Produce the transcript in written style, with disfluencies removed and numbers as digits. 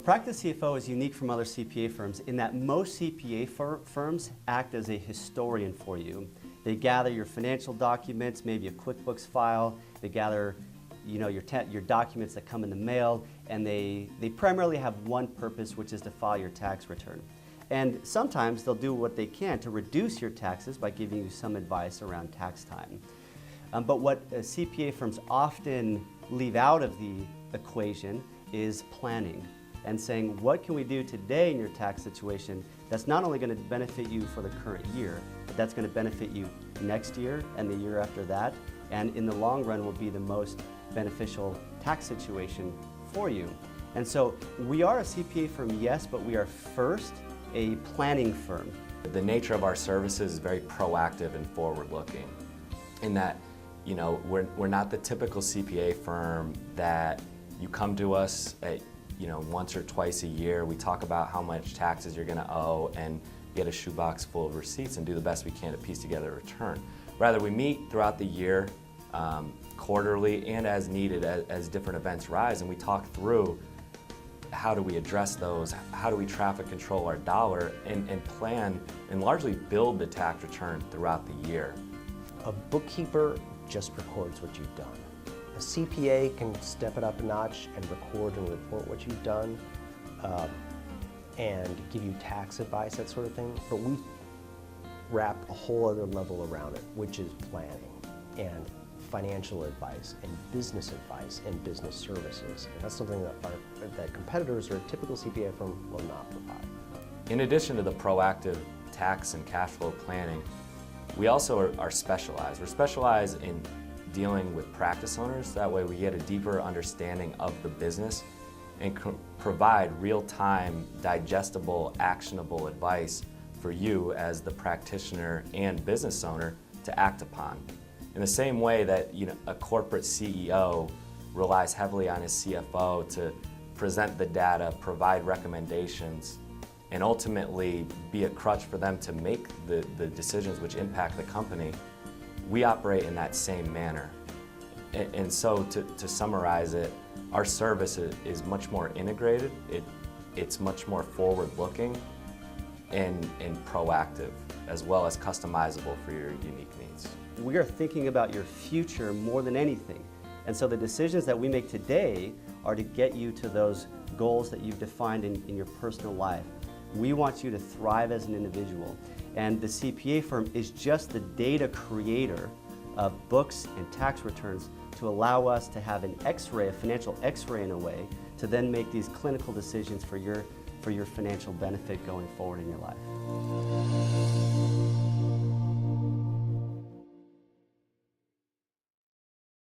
PracticeCFO is unique from other CPA firms in that most CPA firms act as a historian for you. They gather your financial documents, maybe a QuickBooks file, they gather your documents that come in the mail, and they primarily have one purpose, which is to file your tax return. And sometimes they'll do what they can to reduce your taxes by giving you some advice around tax time. But what CPA firms often leave out of the equation is planning and saying, what can we do today in your tax situation that's not only going to benefit you for the current year, but that's going to benefit you next year and the year after that, and in the long run will be the most beneficial tax situation for you. And so we are a CPA firm, yes, but we are first a planning firm. The nature of our services is very proactive and forward-looking in that, we're not the typical CPA firm that you come to us at, once or twice a year. We talk about how much taxes you're going to owe and get a shoebox full of receipts and do the best we can to piece together a return. Rather, we meet throughout the year, quarterly and as needed as different events rise, and we talk through how do we address those, how do we traffic control our dollar, and plan and largely build the tax return throughout the year. A bookkeeper just records what you've done. A CPA can step it up a notch and record and report what you've done and give you tax advice, that sort of thing. But we wrap a whole other level around it, which is planning and financial advice and business services. And that's something that competitors or a typical CPA firm will not provide. In addition to the proactive tax and cash flow planning, we also are specialized. We're specialized in dealing with practice owners. That way we get a deeper understanding of the business and provide real-time, digestible, actionable advice for you as the practitioner and business owner to act upon. In the same way that a corporate CEO relies heavily on his CFO to present the data, provide recommendations, and ultimately be a crutch for them to make the decisions which impact the company, we operate in that same manner. And so to summarize it, our service is much more integrated, it's much more forward-looking and proactive, as well as customizable for your unique needs. We are thinking about your future more than anything. And so the decisions that we make today are to get you to those goals that you've defined in your personal life. We want you to thrive as an individual. And the CPA firm is just the data creator of books and tax returns to allow us to have an X-ray, a financial X-ray in a way, to then make these clinical decisions for your financial benefit going forward in your life.